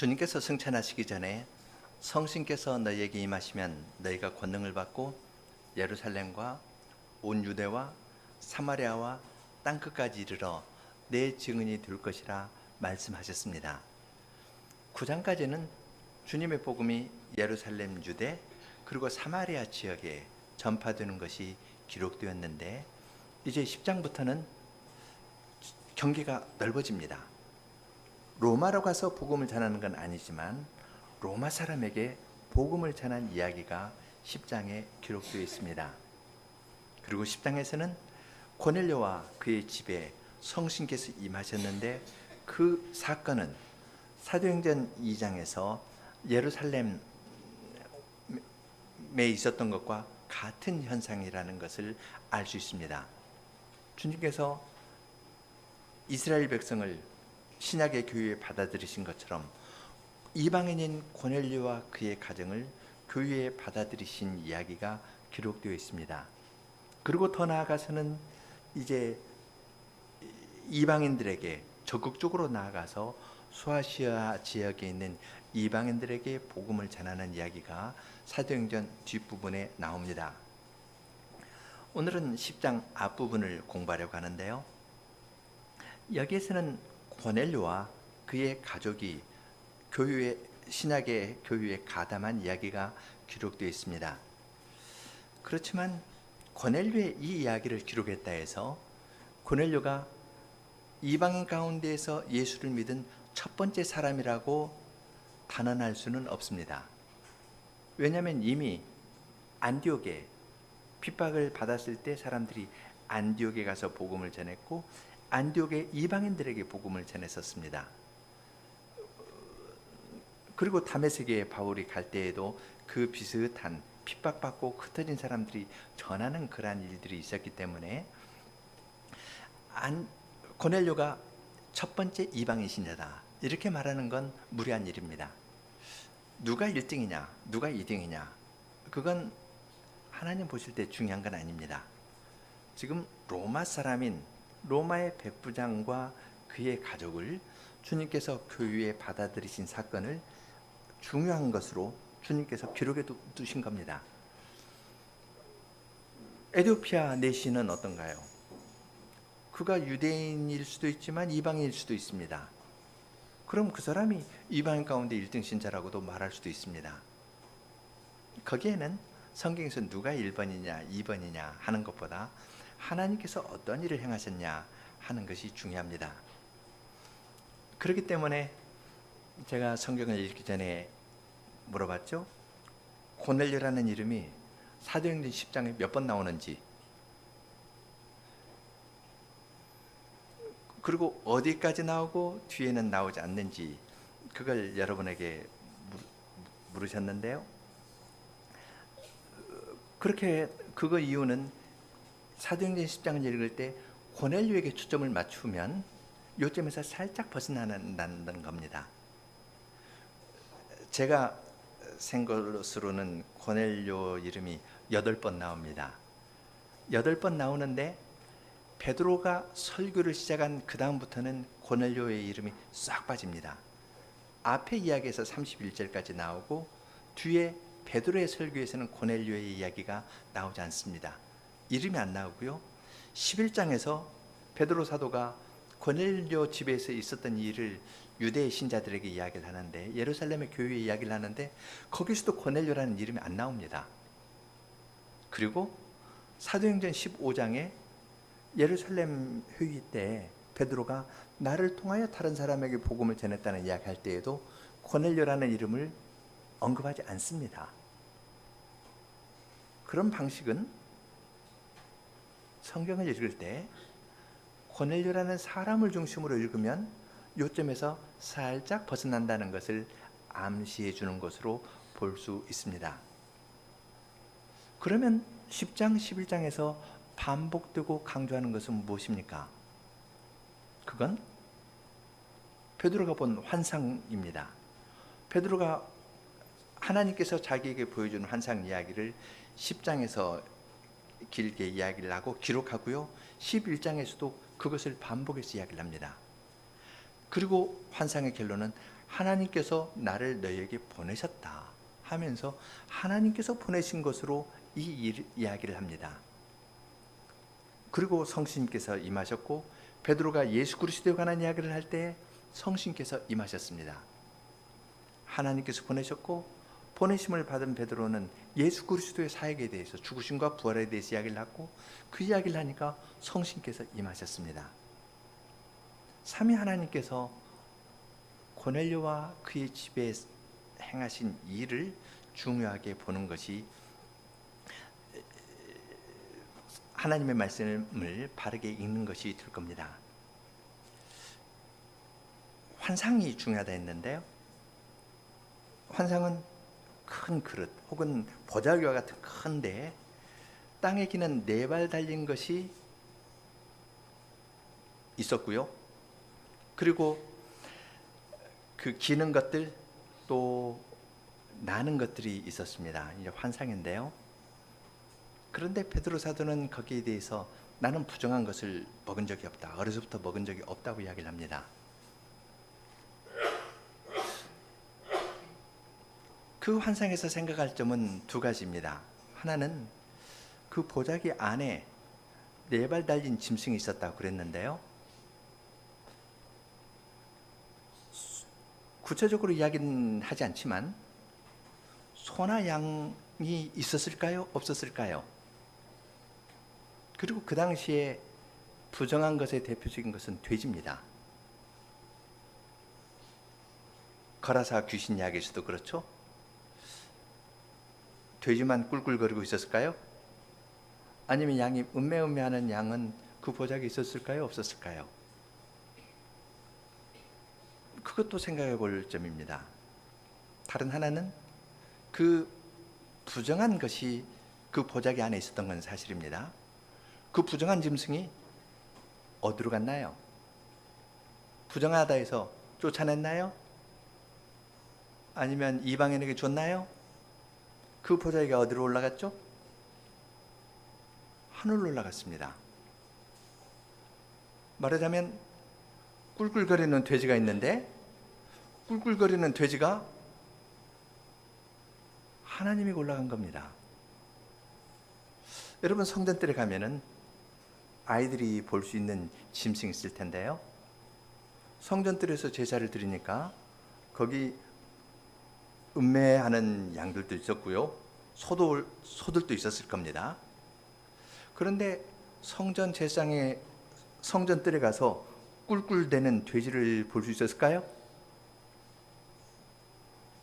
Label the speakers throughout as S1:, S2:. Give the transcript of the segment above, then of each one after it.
S1: 주님께서 승천하시기 전에 성신께서 너희에게 임하시면 너희가 권능을 받고 예루살렘과 온 유대와 사마리아와 땅끝까지 이르러 내 증인이 될 것이라 말씀하셨습니다. 9장까지는 주님의 복음이 예루살렘, 유대 그리고 사마리아 지역에 전파되는 것이 기록되었는데, 이제 10장부터는 경계가 넓어집니다. 로마로 가서 복음을 전하는 건 아니지만 로마 사람에게 복음을 전한 이야기가 10장에 기록되어 있습니다. 그리고 10장에서는 고넬료와 그의 집에 성신께서 임하셨는데, 그 사건은 사도행전 2장에서 예루살렘에 있었던 것과 같은 현상이라는 것을 알 수 있습니다. 주님께서 이스라엘 백성을 신약의 교회에 받아들이신 것처럼 이방인인 고넬료와 그의 가정을 교회에 받아들이신 이야기가 기록되어 있습니다. 그리고 더 나아가서는 이제 이방인들에게 적극적으로 나아가서 소아시아 지역에 있는 이방인들에게 복음을 전하는 이야기가 사도행전 뒷부분에 나옵니다. 오늘은 10장 앞부분을 공부하려고 하는데요, 여기에서는 고넬료와 그의 가족이 신약의 교회에 가담한 이야기가 기록되어 있습니다. 그렇지만 고넬료의 이 이야기를 기록했다 해서 고넬료가 이방인 가운데에서 예수를 믿은 첫 번째 사람이라고 단언할 수는 없습니다. 왜냐하면 이미 안디옥에 핍박을 받았을 때 사람들이 안디옥에 가서 복음을 전했고 안디옥의 이방인들에게 복음을 전했었습니다. 그리고 다메섹에 바울이 갈 때에도 그 비슷한 핍박받고 흩어진 사람들이 전하는 그러한 일들이 있었기 때문에 고넬료가 첫 번째 이방인 신자다 이렇게 말하는 건 무리한 일입니다. 누가 1등이냐 누가 2등이냐 그건 하나님 보실 때 중요한 건 아닙니다. 지금 로마 사람인 로마의 백부장과 그의 가족을 주님께서 교회에 받아들이신 사건을 중요한 것으로 주님께서 기록해 두신 겁니다. 에디오피아 내시는 어떤가요? 그가 유대인일 수도 있지만 이방인일 수도 있습니다. 그럼 그 사람이 이방인 가운데 1등 신자라고도 말할 수도 있습니다. 거기에는 성경에서 누가 1번이냐 2번이냐 하는 것보다 하나님께서 어떤 일을 행하셨냐 하는 것이 중요합니다. 그렇기 때문에 제가 성경을 읽기 전에 물어봤죠. 고넬료라는 이름이 사도행전 10장에 몇 번 나오는지, 그리고 어디까지 나오고 뒤에는 나오지 않는지 그걸 여러분에게 물으셨는데요. 그렇게 그거 이유는 사도행전 10장을 읽을 때 고넬료에게 초점을 맞추면 요점에서 살짝 벗어난다는 겁니다. 제가 센 것으로는 고넬료 이름이 8번 나옵니다. 8번 나오는데 베드로가 설교를 시작한 그 다음부터는 고넬료의 이름이 싹 빠집니다. 앞에 이야기에서 31절까지 나오고 뒤에 베드로의 설교에서는 고넬료의 이야기가 나오지 않습니다. 이름이 안 나오고요. 11장에서 베드로 사도가 고넬료 집에서 있었던 일을 유대 신자들에게 이야기를 하는데, 예루살렘의 교회에 이야기를 하는데 거기서도 고넬료라는 이름이 안 나옵니다. 그리고 사도행전 15장에 예루살렘 회의 때 베드로가 나를 통하여 다른 사람에게 복음을 전했다는 이야기할 때에도 고넬료라는 이름을 언급하지 않습니다. 그런 방식은 성경을 읽을 때 고넬료라는 사람을 중심으로 읽으면 요점에서 살짝 벗어난다는 것을 암시해 주는 것으로 볼 수 있습니다. 그러면 10장, 11장에서 반복되고 강조하는 것은 무엇입니까? 그건 베드로가 본 환상입니다. 베드로가 하나님께서 자기에게 보여준 환상 이야기를 10장에서 길게 이야기를 하고 기록하고요, 11장에서도 그것을 반복해서 이야기를 합니다. 그리고 환상의 결론은 하나님께서 나를 너희에게 보내셨다 하면서 하나님께서 보내신 것으로 이야기를 합니다. 그리고 성신께서 임하셨고 베드로가 예수 그리스도에 관한 이야기를 할 때 성신께서 임하셨습니다. 하나님께서 보내셨고 보내심을 받은 베드로는 예수 그리스도의 사역에 대해서 죽으심과 부활에 대해서 이야기를 하고 그 이야기를 하니까 성신께서 임하셨습니다. 삼위 하나님께서 고넬료와 그의 집에 행하신 일을 중요하게 보는 것이 하나님의 말씀을 바르게 읽는 것이 될 겁니다. 환상이 중요하다 했는데요. 환상은 큰 그릇 혹은 보자기와 같은 큰데 땅에 기는 4발 달린 것이 있었고요. 그리고 그 기는 것들 또 나는 것들이 있었습니다. 이제 환상인데요. 그런데 베드로 사도는 거기에 대해서 나는 부정한 것을 먹은 적이 없다. 어려서부터 먹은 적이 없다고 이야기를 합니다. 그 환상에서 생각할 점은 2가지입니다. 하나는 그 보자기 안에 4발 달린 짐승이 있었다고 그랬는데요. 구체적으로 이야기는 하지 않지만 소나 양이 있었을까요? 없었을까요? 그리고 그 당시에 부정한 것의 대표적인 것은 돼지입니다. 거라사 귀신 이야기에서도 그렇죠. 돼지만 꿀꿀거리고 있었을까요? 아니면 양이 음매음매하는 양은 그 보자기에 있었을까요? 없었을까요? 그것도 생각해 볼 점입니다. 다른 하나는 그 부정한 것이 그 보자기 안에 있었던 건 사실입니다. 그 부정한 짐승이 어디로 갔나요? 부정하다 해서 쫓아냈나요? 아니면 이방인에게 줬나요? 그 보자기가 어디로 올라갔죠? 하늘로 올라갔습니다. 말하자면 꿀꿀거리는 돼지가 있는데 꿀꿀거리는 돼지가 하나님이 올라간 겁니다. 여러분 성전뜰에 가면은 아이들이 볼 수 있는 짐승이 있을 텐데요. 성전뜰에서 제사를 드리니까 거기 음매하는 양들도 있었고요. 소들도 있었을 겁니다. 그런데 성전 제사장에 성전뜰에 가서 꿀꿀대는 돼지를 볼 수 있었을까요?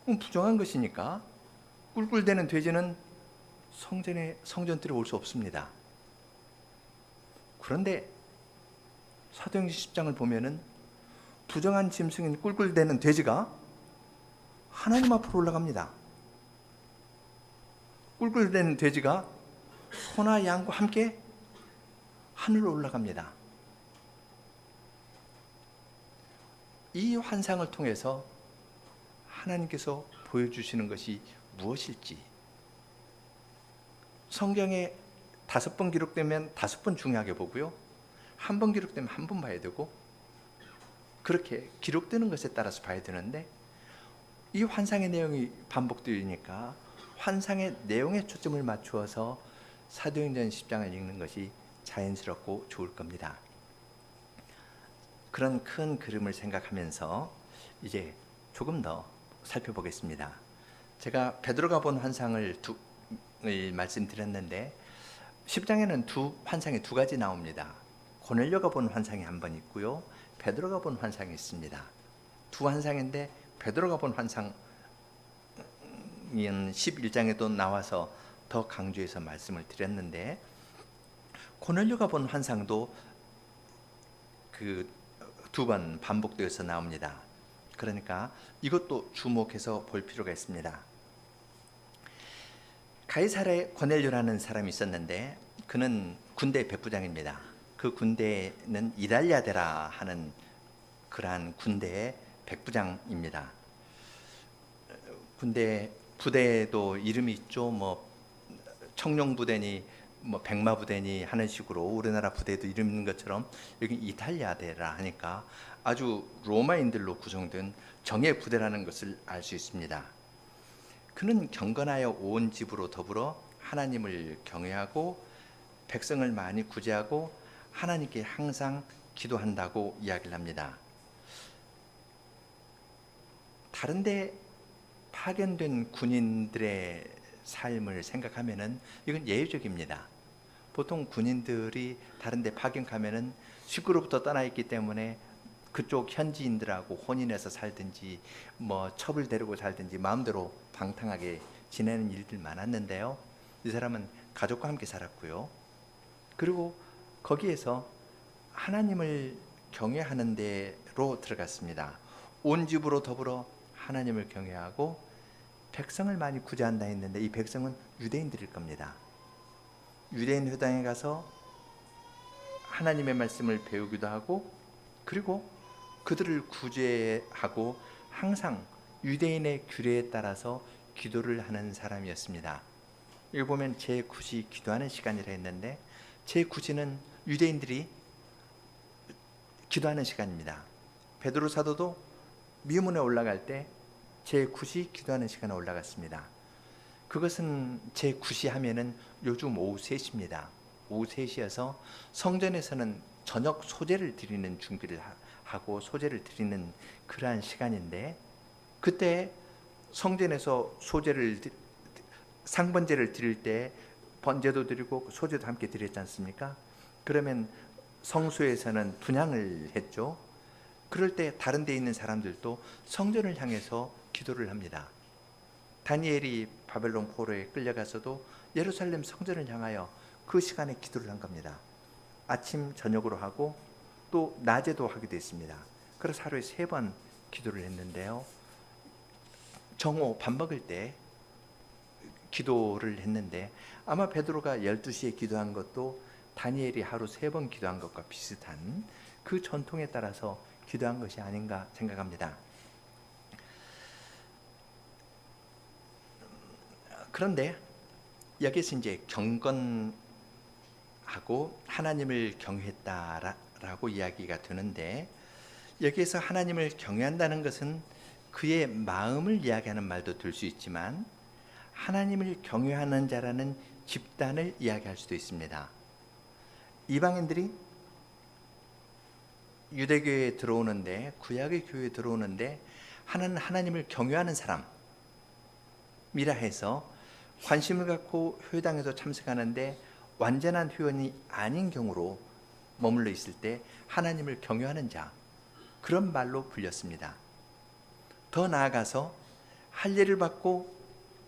S1: 부정한 것이니까 꿀꿀대는 돼지는 성전뜰에 올 수 없습니다. 그런데 사도행전 10장을 보면은 부정한 짐승인 꿀꿀대는 돼지가 하나님 앞으로 올라갑니다. 꿀꿀대는 돼지가 소나 양과 함께 하늘로 올라갑니다. 이 환상을 통해서 하나님께서 보여주시는 것이 무엇일지, 성경에 5번 기록되면 5번 중요하게 보고요, 1번 기록되면 1번 봐야 되고, 그렇게 기록되는 것에 따라서 봐야 되는데, 이 환상의 내용이 반복되니까 환상의 내용에 초점을 맞추어서 사도행전 10장을 읽는 것이 자연스럽고 좋을 겁니다. 그런 큰 그림을 생각하면서 이제 조금 더 살펴보겠습니다. 제가 베드로가 본 환상을 말씀드렸는데 10장에는 환상이 2가지 나옵니다. 고넬료가 본 환상이 한 번 있고요, 베드로가 본 환상이 있습니다. 2 환상인데 베드로가 본 환상은 11장에도 나와서 더 강조해서 말씀을 드렸는데, 고넬료가 본 환상도 그 2번 반복되어서 나옵니다. 그러니까 이것도 주목해서 볼 필요가 있습니다. 가이사랴에 고넬료라는 사람이 있었는데 그는 군대 백부장입니다. 그 군대는 이달리아데라 하는 그러한 군대의 백부장입니다. 군대 부대에도 이름이 있죠. 청룡부대니 뭐 백마 부대니 하는 식으로 우리나라 부대도 이름 있는 것처럼 여기 이탈리아대라 하니까 아주 로마인들로 구성된 정예 부대라는 것을 알 수 있습니다. 그는 경건하여 온 집으로 더불어 하나님을 경외하고 백성을 많이 구제하고 하나님께 항상 기도한다고 이야기를 합니다. 다른데 파견된 군인들의 삶을 생각하면은 이건 예외적입니다. 보통 군인들이 다른데 파견 가면은 식구로부터 떠나 있기 때문에 그쪽 현지인들하고 혼인해서 살든지 뭐 첩을 데리고 살든지 마음대로 방탕하게 지내는 일들 많았는데요. 이 사람은 가족과 함께 살았고요. 그리고 거기에서 하나님을 경외하는 데로 들어갔습니다. 온 집으로 더불어 하나님을 경외하고 백성을 많이 구제한다 했는데 이 백성은 유대인들일 겁니다. 유대인 회당에 가서 하나님의 말씀을 배우기도 하고 그리고 그들을 구제하고 항상 유대인의 규례에 따라서 기도를 하는 사람이었습니다. 여기 보면 제9시 기도하는 시간이라 했는데 제9시는 유대인들이 기도하는 시간입니다. 베드로 사도도 미문에 올라갈 때 제9시 기도하는 시간에 올라갔습니다. 그것은 제9시 하면은 요즘 오후 3시입니다. 오후 3시여서 성전에서는 저녁 소제를 드리는 준비를 하고 소제를 드리는 그러한 시간인데 그때 성전에서 소제를 상번제를 드릴 때 번제도 드리고 소제도 함께 드렸지 않습니까? 그러면 성소에서는 분향을 했죠. 그럴 때 다른 데 있는 사람들도 성전을 향해서 기도를 합니다. 다니엘이 바벨론 포로에 끌려가서도 예루살렘 성전을 향하여 그 시간에 기도를 한 겁니다. 아침 저녁으로 하고 또 낮에도 하기도 했습니다. 그래서 하루에 3번 기도를 했는데요. 정오 밥 먹을 때 기도를 했는데 아마 베드로가 12시에 기도한 것도 다니엘이 하루 3번 기도한 것과 비슷한 그 전통에 따라서 기도한 것이 아닌가 생각합니다. 그런데 여기서 이제 경건하고 하나님을 경외했다라고 이야기가 되는데 여기에서 하나님을 경외한다는 것은 그의 마음을 이야기하는 말도 될 수 있지만 하나님을 경외하는 자라는 집단을 이야기할 수도 있습니다. 이방인들이 유대교회에 들어오는데 구약의 교회에 들어오는데 하나님을 경외하는 사람이라 해서 관심을 갖고 회당에서 참석하는데 완전한 회원이 아닌 경우로 머물러 있을 때 하나님을 경외하는 자 그런 말로 불렸습니다. 더 나아가서 할례를 받고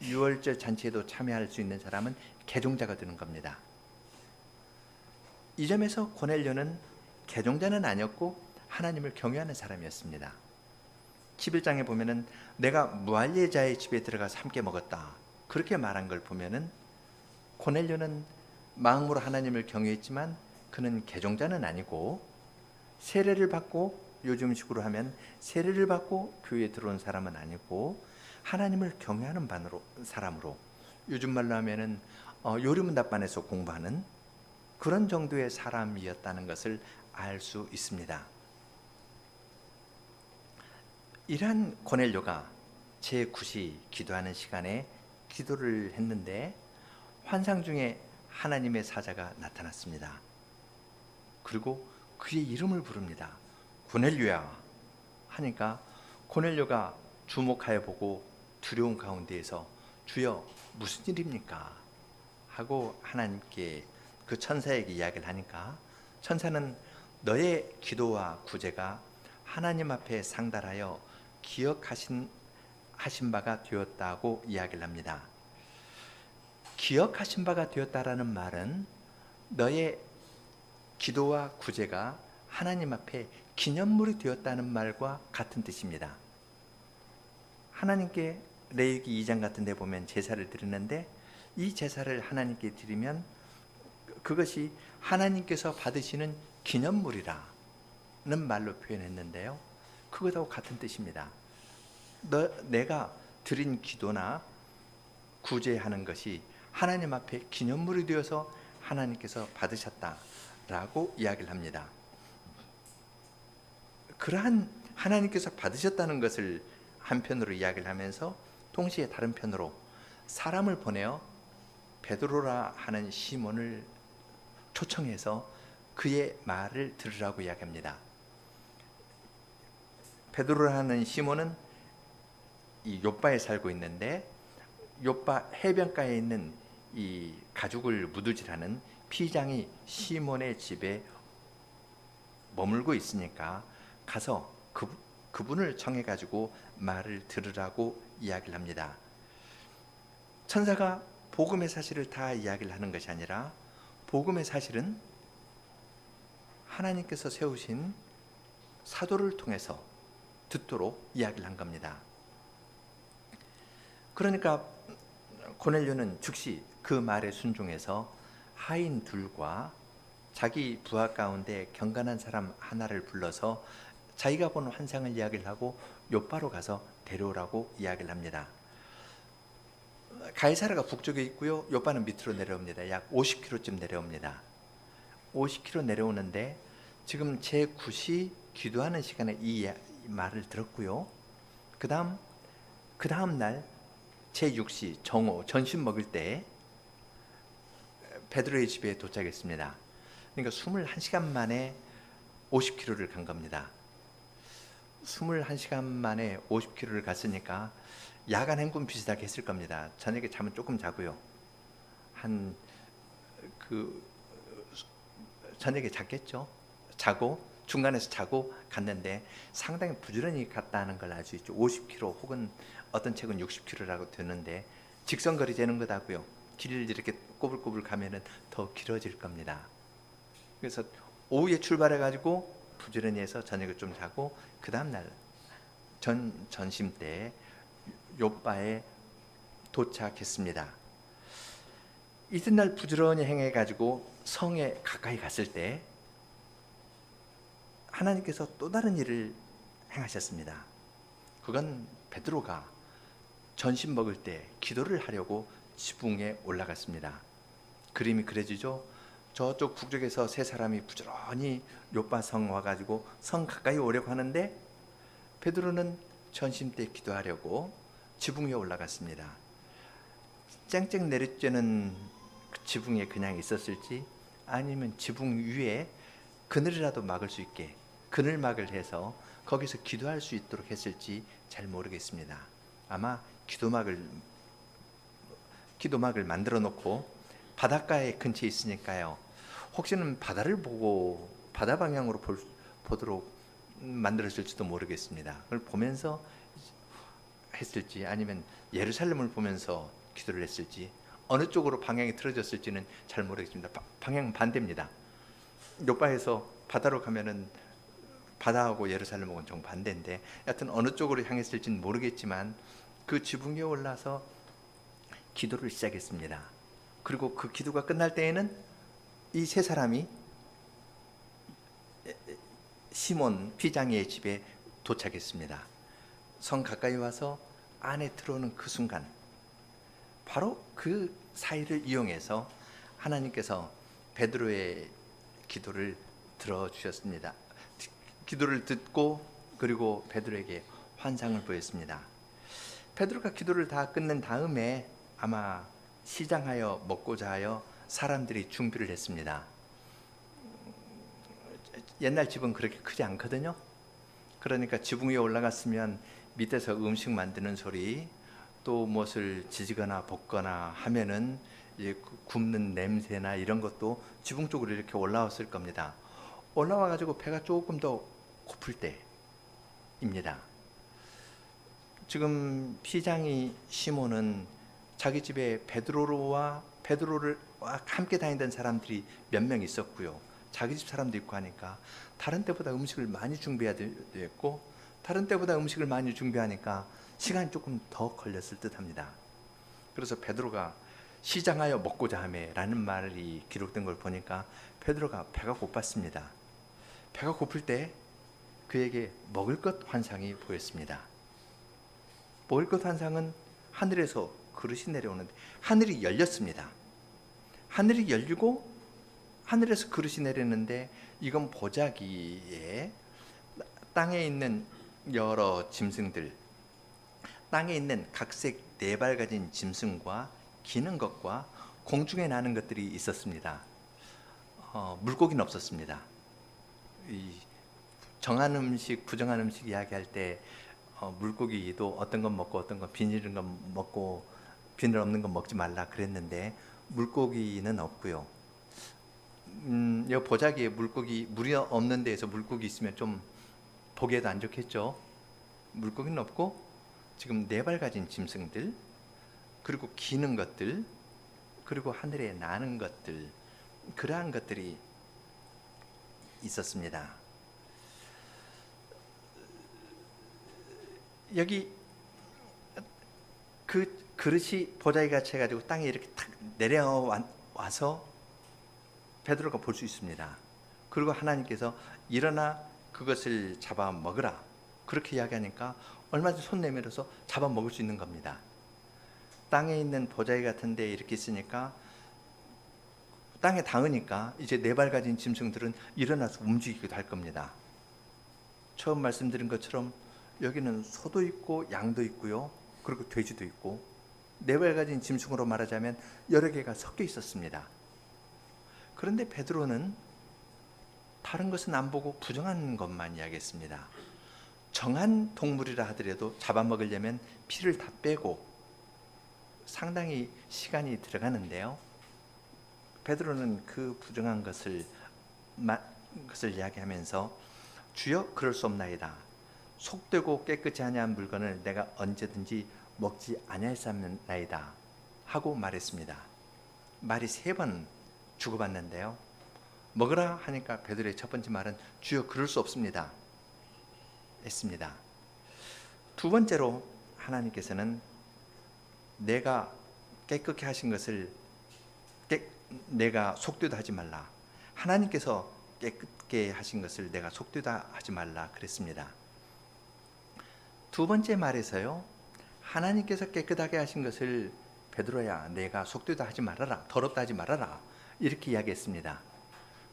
S1: 유월절 잔치에도 참여할 수 있는 사람은 개종자가 되는 겁니다. 이 점에서 고넬료는 개종자는 아니었고 하나님을 경외하는 사람이었습니다. 11장에 보면은 내가 무할례자의 집에 들어가서 함께 먹었다 그렇게 말한 걸 보면은 고넬료는 마음으로 하나님을 경외했지만 그는 개종자는 아니고 세례를 받고 요즘식으로 하면 세례를 받고 교회에 들어온 사람은 아니고 하나님을 경외하는 사람으로 요즘 말로 하면은 요리문답반에서 공부하는 그런 정도의 사람이었다는 것을 알 수 있습니다. 이러한 고넬료가 제9시 기도하는 시간에 기도를 했는데 환상 중에 하나님의 사자가 나타났습니다. 그리고 그의 이름을 부릅니다. 고넬료야 하니까 고넬료가 주목하여 보고 두려운 가운데에서 주여 무슨 일입니까? 하고 하나님께 그 천사에게 이야기를 하니까 천사는 너의 기도와 구제가 하나님 앞에 상달하여 기억하신 바가 되었다고 이야기를 합니다. 기억하신 바가 되었다라는 말은 너의 기도와 구제가 하나님 앞에 기념물이 되었다는 말과 같은 뜻입니다. 하나님께 레위기 2장 같은 데 보면 제사를 드리는데 이 제사를 하나님께 드리면 그것이 하나님께서 받으시는 기념물이라는 말로 표현했는데요. 그것하고 같은 뜻입니다. 내가 드린 기도나 구제하는 것이 하나님 앞에 기념물이 되어서 하나님께서 받으셨다라고 이야기를 합니다. 그러한 하나님께서 받으셨다는 것을 한편으로 이야기를 하면서 동시에 다른 편으로 사람을 보내어 베드로라 하는 시몬을 초청해서 그의 말을 들으라고 이야기합니다. 베드로라 하는 시몬은 이 욥바에 살고 있는데 욥바 해변가에 있는 이 가죽을 무두질하는 피장이 시몬의 집에 머물고 있으니까 가서 그분을 청해 가지고 말을 들으라고 이야기를 합니다. 천사가 복음의 사실을 다 이야기를 하는 것이 아니라 복음의 사실은 하나님께서 세우신 사도를 통해서 듣도록 이야기를 한 겁니다. 그러니까 고넬료는 즉시 그 말에 순종해서 하인 둘과 자기 부하 가운데 경건한 사람 하나를 불러서 자기가 본 환상을 이야기를 하고 욥바로 가서 데려오라고 이야기를 합니다. 가이사라가 북쪽에 있고요, 욥바는 밑으로 내려옵니다. 약 50km쯤 내려옵니다. 50km 내려오는데 지금 제9시 기도하는 시간에 이 말을 들었고요. 그 다음 날 제6시 정오 전심 먹을 때 베드로의 집에 도착했습니다. 그러니까 21시간 만에 50km를 간 겁니다. 21시간 만에 50km를 갔으니까 야간 행군 비슷하게 했을 겁니다. 저녁에 잠은 조금 자고요. 저녁에 잤겠죠. 자고 중간에서 자고 갔는데 상당히 부지런히 갔다는 걸 알 수 있죠. 50km 혹은 어떤 책은 60km라고 되는데 직선거리 되는 거다고요. 길을 이렇게 꼬불꼬불 가면은 더 길어질 겁니다. 그래서 오후에 출발해가지고 부지런히 해서 저녁에 좀 자고 그 다음날 전심 때 욥바에 도착했습니다. 이튿날 부지런히 행해가지고 성에 가까이 갔을 때 하나님께서 또 다른 일을 행하셨습니다. 그건 베드로가 전심 먹을 때 기도를 하려고 지붕에 올라갔습니다. 그림이 그려지죠. 저쪽 북쪽에서 세 사람이 부지런히 욥바 성 와가지고 성 가까이 오려고 하는데 베드로는 전심 때 기도하려고 지붕 위에 올라갔습니다. 쨍쨍 내리쬐는 그 지붕에 그냥 있었을지 아니면 지붕 위에 그늘이라도 막을 수 있게 그늘막을 해서 거기서 기도할 수 있도록 했을지 잘 모르겠습니다. 아마 기도막을 만들어 놓고 바닷가에 근처에 있으니까요. 혹시는 바다를 보고 바다 방향으로 보도록 만들어질지도 모르겠습니다. 그걸 보면서 했을지 아니면 예루살렘을 보면서 기도를 했을지 어느 쪽으로 방향이 틀어졌을지는 잘 모르겠습니다. 방향은 반대입니다. 욥바에서 바다로 가면은 바다하고 예루살렘하고는 정반대인데 여하튼 어느 쪽으로 향했을지는 모르겠지만 그 지붕 위에 올라서 기도를 시작했습니다. 그리고 그 기도가 끝날 때에는 이 세 사람이 시몬 피장이의 집에 도착했습니다. 성 가까이 와서 안에 들어오는 그 순간 바로 그 사이를 이용해서 하나님께서 베드로의 기도를 들어주셨습니다. 기도를 듣고 그리고 베드로에게 환상을 보였습니다. 베드로가 기도를 다 끝낸 다음에 아마 시장하여 먹고자 하여 사람들이 준비를 했습니다. 옛날 집은 그렇게 크지 않거든요. 그러니까 지붕 위에 올라갔으면 밑에서 음식 만드는 소리 또 무엇을 지지거나 볶거나 하면은 이제 굽는 냄새나 이런 것도 지붕 쪽으로 이렇게 올라왔을 겁니다. 올라와 가지고 배가 조금 더 고플 때입니다. 지금 피장이 시몬은 자기 집에 베드로와 함께 다니던 사람들이 몇 명 있었고요. 자기 집 사람도 있고 하니까 다른 때보다 음식을 많이 준비해야 됐고 다른 때보다 음식을 많이 준비하니까 시간이 조금 더 걸렸을 듯합니다. 그래서 베드로가 시장하여 먹고자 하매 라는 말이 기록된 걸 보니까 베드로가 배가 고팠습니다. 배가 고플 때 그에게 먹을 것 환상이 보였습니다. 먹을 것 환상은 하늘에서 그릇이 내려오는데 하늘이 열렸습니다. 하늘이 열리고 하늘에서 그릇이 내렸는데 이건 보자기에 땅에 있는 여러 짐승들, 땅에 있는 각색 네 발 가진 짐승과 기는 것과 공중에 나는 것들이 있었습니다. 물고기는 없었습니다. 이 정한 음식, 부정한 음식 이야기할 때 물고기도 어떤 건 먹고 어떤 건 비늘 있는 건 먹고 비늘 없는 건 먹지 말라 그랬는데 물고기는 없고요. 이 보자기에 물고기, 물이 없는 데에서 물고기 있으면 좀 보기에도 안 좋겠죠. 물고기는 없고 지금 네 발 가진 짐승들, 그리고 기는 것들, 그리고 하늘에 나는 것들, 그러한 것들이 있었습니다. 여기 그 그릇이 보자기 같이 해가지고 땅에 이렇게 탁 내려와서 베드로가 볼 수 있습니다. 그리고 하나님께서 일어나 그것을 잡아 먹으라 그렇게 이야기하니까 얼마든지 손 내밀어서 잡아 먹을 수 있는 겁니다. 땅에 있는 보자기 같은 데 이렇게 있으니까 땅에 닿으니까 이제 네 발 가진 짐승들은 일어나서 움직이기도 할 겁니다. 처음 말씀드린 것처럼 여기는 소도 있고 양도 있고요, 그리고 돼지도 있고 네 발 가진 짐승으로 말하자면 여러 개가 섞여 있었습니다. 그런데 베드로는 다른 것은 안 보고 부정한 것만 이야기했습니다. 정한 동물이라 하더라도 잡아먹으려면 피를 다 빼고 상당히 시간이 들어가는데요, 베드로는 그 부정한 것을 이야기하면서 주여 그럴 수 없나이다. 속되고 깨끗이 아니한 물건을 내가 언제든지 먹지 아니하였나이다 하고 말했습니다. 말이 3번 주고받는데요, 먹으라 하니까 베드로의 첫 번째 말은 주여 그럴 수 없습니다 했습니다. 두 번째로 하나님께서는 내가 깨끗게 하신 것을 내가 속되다 하지 말라, 하나님께서 깨끗게 하신 것을 내가 속되다 하지 말라 그랬습니다. 두 번째 말에서요, 하나님께서 깨끗하게 하신 것을 베드로야 내가 속되다 하지 말아라, 더럽다 하지 말아라 이렇게 이야기했습니다.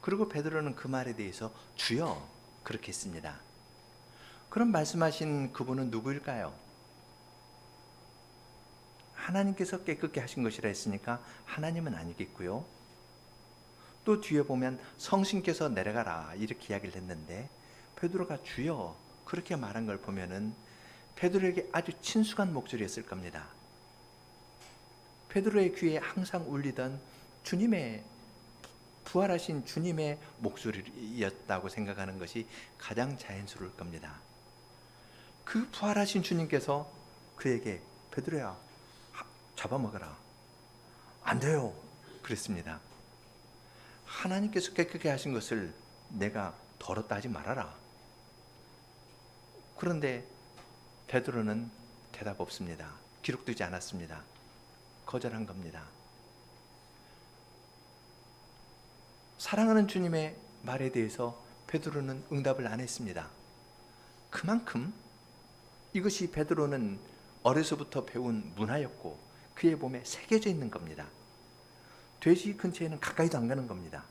S1: 그리고 베드로는 그 말에 대해서 주여 그렇게 했습니다. 그럼 말씀하신 그분은 누구일까요? 하나님께서 깨끗게 하신 것이라 했으니까 하나님은 아니겠고요. 또 뒤에 보면 성신께서 내려가라 이렇게 이야기를 했는데 베드로가 주여 그렇게 말한 걸 보면은 베드로에게 아주 친숙한 목소리였을 겁니다. 베드로의 귀에 항상 울리던 주님의 부활하신 주님의 목소리였다고 생각하는 것이 가장 자연스러울 겁니다. 그 부활하신 주님께서 그에게 베드로야 잡아먹어라, 안 돼요 그랬습니다. 하나님께서 깨끗게 하신 것을 내가 더럽다 하지 말아라. 그런데 베드로는 대답 없습니다. 기록되지 않았습니다. 거절한 겁니다. 사랑하는 주님의 말에 대해서 베드로는 응답을 안 했습니다. 그만큼 이것이 베드로는 어려서부터 배운 문화였고 그의 몸에 새겨져 있는 겁니다. 돼지 근처에는 가까이도 안 가는 겁니다.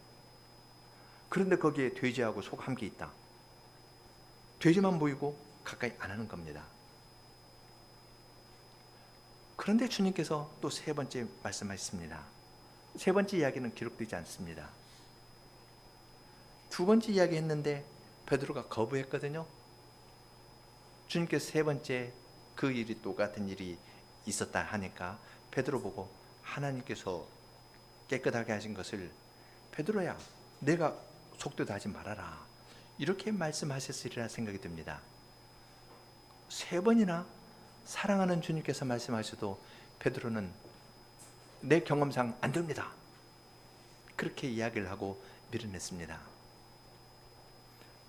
S1: 그런데 거기에 돼지하고 속 함께 있다. 돼지만 보이고 가까이 안 하는 겁니다. 그런데 주님께서 또 3번째 말씀하셨습니다. 3번째 이야기는 기록되지 않습니다. 2번째 이야기 했는데 베드로가 거부했거든요. 주님께서 3번째 그 일이 똑같은 일이 있었다 하니까 베드로 보고 하나님께서 깨끗하게 하신 것을 베드로야 내가 속되다 하지 말아라 이렇게 말씀하셨으리라 생각이 듭니다. 3번이나 사랑하는 주님께서 말씀하셔도 베드로는 내 경험상 안 됩니다 그렇게 이야기를 하고 밀어냈습니다.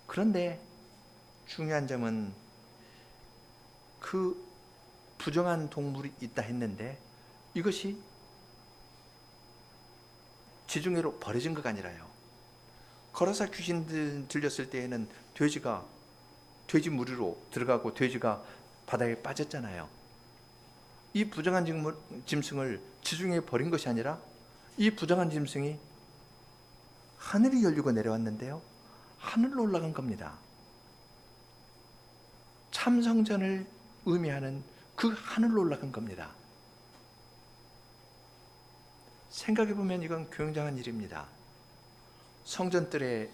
S1: 그런데 중요한 점은 그 부정한 동물이 있다 했는데 이것이 지중해로 버려진 것가 아니라요, 거라사 귀신 들렸을 때에는 돼지 무리로 들어가고 돼지가 바다에 빠졌잖아요. 이 부정한 짐승을 지중해에 버린 것이 아니라 이 부정한 짐승이 하늘이 열리고 내려왔는데요, 하늘로 올라간 겁니다. 참성전을 의미하는 그 하늘로 올라간 겁니다. 생각해보면 이건 굉장한 일입니다. 성전에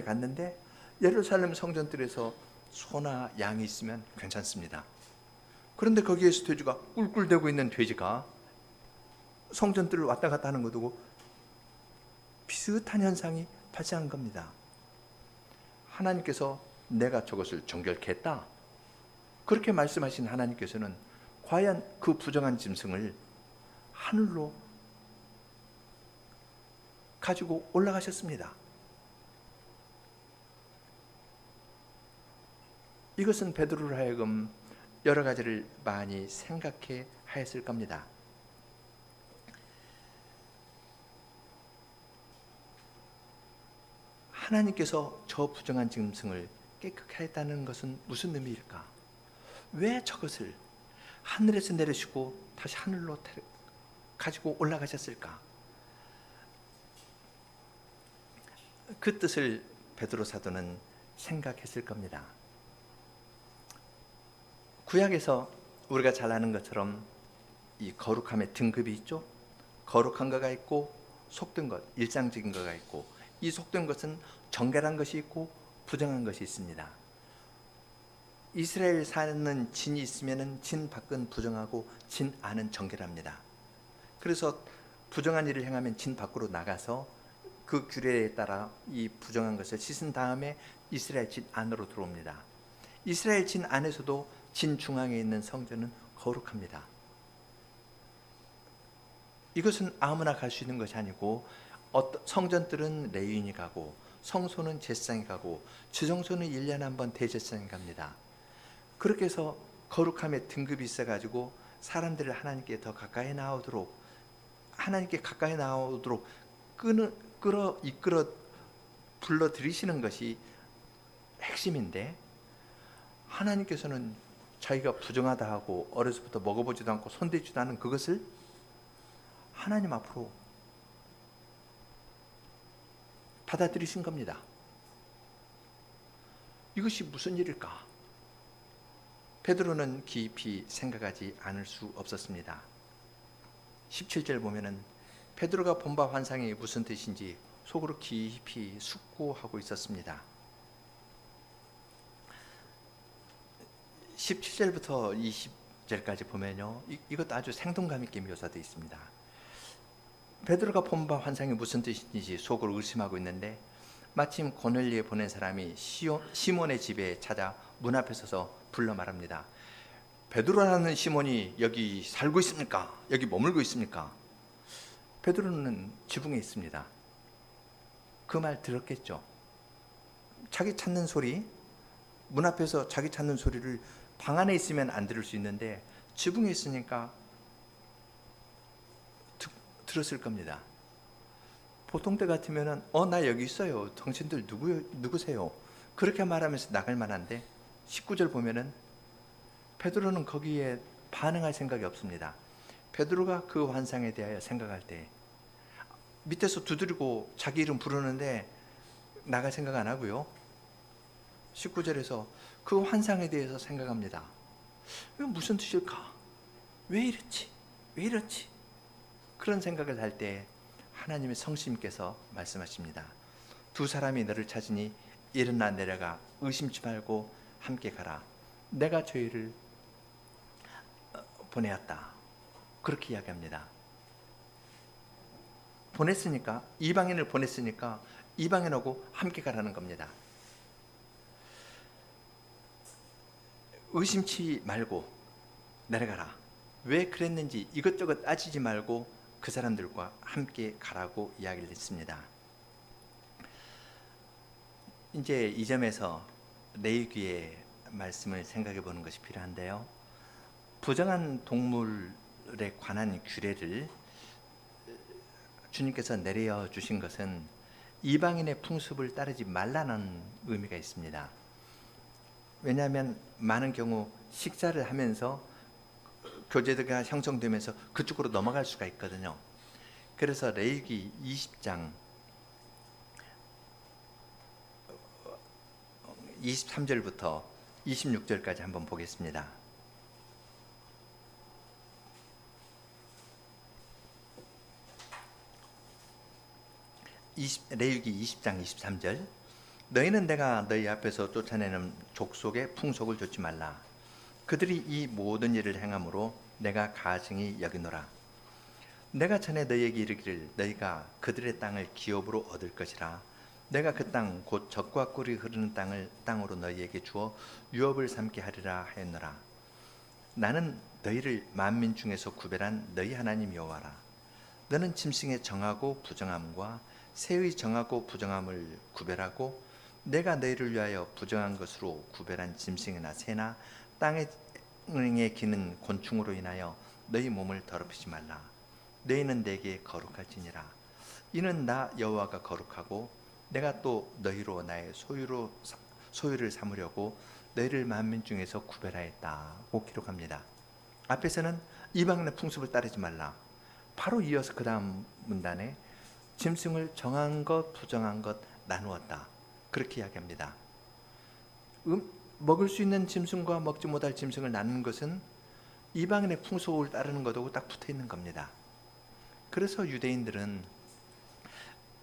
S1: 갔는데 예루살렘 성전뜰에서 소나 양이 있으면 괜찮습니다. 그런데 거기에서 돼지가 꿀꿀대고 있는 돼지가 성전뜰을 왔다 갔다 하는 거 두고 비슷한 현상이 발생한 겁니다. 하나님께서 내가 저것을 정결케 했다, 그렇게 말씀하신 하나님께서는 과연 그 부정한 짐승을 하늘로 가지고 올라가셨습니다. 이것은 베드로를 하여금 여러 가지를 많이 생각해 하였을 겁니다. 하나님께서 저 부정한 짐승을 깨끗하게 했다는 것은 무슨 의미일까? 왜 저것을 하늘에서 내리시고 다시 하늘로 가지고 올라가셨을까? 그 뜻을 베드로 사도는 생각했을 겁니다. 구약에서 우리가 잘 아는 것처럼 이 거룩함의 등급이 있죠. 거룩한 거가 있고 속된 것, 일상적인 거가 있고, 이 속된 것은 정결한 것이 있고 부정한 것이 있습니다. 이스라엘 사는 진이 있으면 진 밖은 부정하고 진 안은 정결합니다. 그래서 부정한 일을 행하면 진 밖으로 나가서 그 규례에 따라 이 부정한 것을 씻은 다음에 이스라엘 진 안으로 들어옵니다. 이스라엘 진 안에서도 진 중앙에 있는 성전은 거룩합니다. 이것은 아무나 갈 수 있는 것이 아니고 성전들은 레위인이 가고 성소는 제사장이 가고 주정소는 1년에 한 번 대제사장이 갑니다. 그렇게 해서 거룩함의 등급이 있어가지고 사람들을 하나님께 더 가까이 나오도록, 하나님께 가까이 나오도록 이끌어 불러들이시는 것이 핵심인데, 하나님께서는 자기가 부정하다 하고 어려서부터 먹어보지도 않고 손대지도 않은 그것을 하나님 앞으로 받아들이신 겁니다. 이것이 무슨 일일까? 베드로는 깊이 생각하지 않을 수 없었습니다. 17절 보면은 베드로가 본 바 환상이 무슨 뜻인지 속으로 깊이 숙고하고 있었습니다. 17절부터 20절까지 보면요, 이것도 아주 생동감 있게 묘사되어 있습니다. 베드로가 본 바 환상이 무슨 뜻인지 속으로 의심하고 있는데, 마침 고넬리에 보낸 사람이 시몬의 집에 찾아 문 앞에 서서 불러 말합니다. 베드로라는 시몬이 여기 살고 있습니까? 여기 머물고 있습니까? 베드로는 지붕에 있습니다. 그 말 들었겠죠. 자기 찾는 소리, 문 앞에서 자기 찾는 소리를 방 안에 있으면 안 들을 수 있는데 지붕에 있으니까 들었을 겁니다. 보통 때 같으면은 나 여기 있어요, 당신들 누구세요? 그렇게 말하면서 나갈 만한데 19절 보면은 베드로는 거기에 반응할 생각이 없습니다. 베드로가 그 환상에 대하여 생각할 때 밑에서 두드리고 자기 이름 부르는데 나갈 생각 안 하고요, 19절에서 그 환상에 대해서 생각합니다. 이거 무슨 뜻일까? 왜 이렇지? 왜 이렇지? 그런 생각을 할 때 하나님의 성심께서 말씀하십니다. 두 사람이 너를 찾으니 일어나 내려가 의심치 말고 함께 가라. 내가 저희를 보내었다. 그렇게 이야기합니다. 보냈으니까, 이방인을 보냈으니까 이방인하고 함께 가라는 겁니다. 의심치 말고 내려가라. 왜 그랬는지 이것저것 따지지 말고 그 사람들과 함께 가라고 이야기를 했습니다. 이제 이 점에서 레위기의 말씀을 생각해 보는 것이 필요한데요, 부정한 동물에 관한 규례를 주님께서 내려 주신 것은 이방인의 풍습을 따르지 말라는 의미가 있습니다. 왜냐하면 많은 경우 식사를 하면서 교제가 형성되면서 그쪽으로 넘어갈 수가 있거든요. 그래서 레위기 20장 23절부터 26절까지 한번 보겠습니다. 레위기 20장 23절. 너희는 내가 너희 앞에서 쫓아내는 족속의 풍속을 좇지 말라. 그들이 이 모든 일을 행함으로 내가 가증히 여기노라. 내가 전에 너희에게 이르기를 너희가 그들의 땅을 기업으로 얻을 것이라. 내가 그 땅 곧 젖과 꿀이 흐르는 땅으로 너희에게 주어 유업을 삼게 하리라 하였노라. 나는 너희를 만민 중에서 구별한 너희 하나님 여호와라. 너는 짐승의 정하고 부정함과 새의 정하고 부정함을 구별하고 내가 너희를 위하여 부정한 것으로 구별한 짐승이나 새나 땅에 기는 곤충으로 인하여 너희 몸을 더럽히지 말라. 너희는 내게 거룩할지니라. 이는 나 여호와가 거룩하고 내가 또 너희로 나의 소유를 삼으려고 너희를 만민 중에서 구별하였다고 기록합니다. 앞에서는 이방인의 풍습을 따르지 말라. 바로 이어서 그 다음 문단에 짐승을 정한 것 부정한 것 나누었다, 그렇게 이야기합니다. 먹을 수 있는 짐승과 먹지 못할 짐승을 나누는 것은 이방인의 풍속을 따르는 것하고 딱 붙어 있는 겁니다. 그래서 유대인들은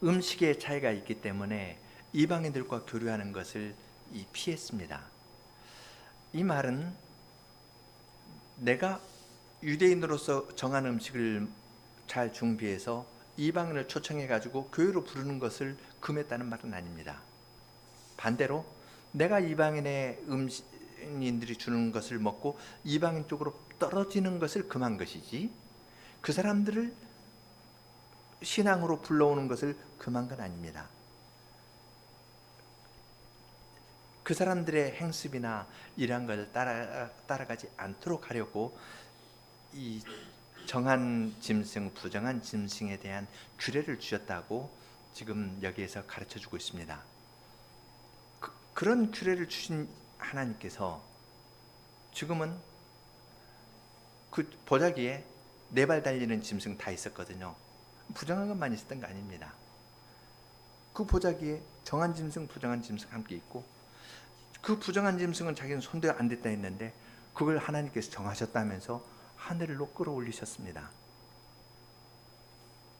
S1: 음식의 차이가 있기 때문에 이방인들과 교류하는 것을 피했습니다. 이 말은 내가 유대인으로서 정한 음식을 잘 준비해서 이방인을 초청해 가지고 교회로 부르는 것을 금했다는 말은 아닙니다. 반대로 내가 이방인의 음식인들이 주는 것을 먹고 이방인 쪽으로 떨어지는 것을 금한 것이지, 그 사람들을 신앙으로 불러오는 것을 금한 건 아닙니다. 그 사람들의 행습이나 이러한 것을 따라가지 않도록 하려고 이 정한 짐승, 부정한 짐승에 대한 규례를 주셨다고 지금 여기에서 가르쳐주고 있습니다. 그런 규례를 주신 하나님께서 지금은 그 보자기에 4발 달리는 짐승 다 있었거든요. 부정한 것만 있었던 거 아닙니다. 그 보자기에 정한 짐승, 부정한 짐승 함께 있고, 그 부정한 짐승은 자기는 손대가 안 됐다 했는데 그걸 하나님께서 정하셨다면서 하늘로 끌어올리셨습니다.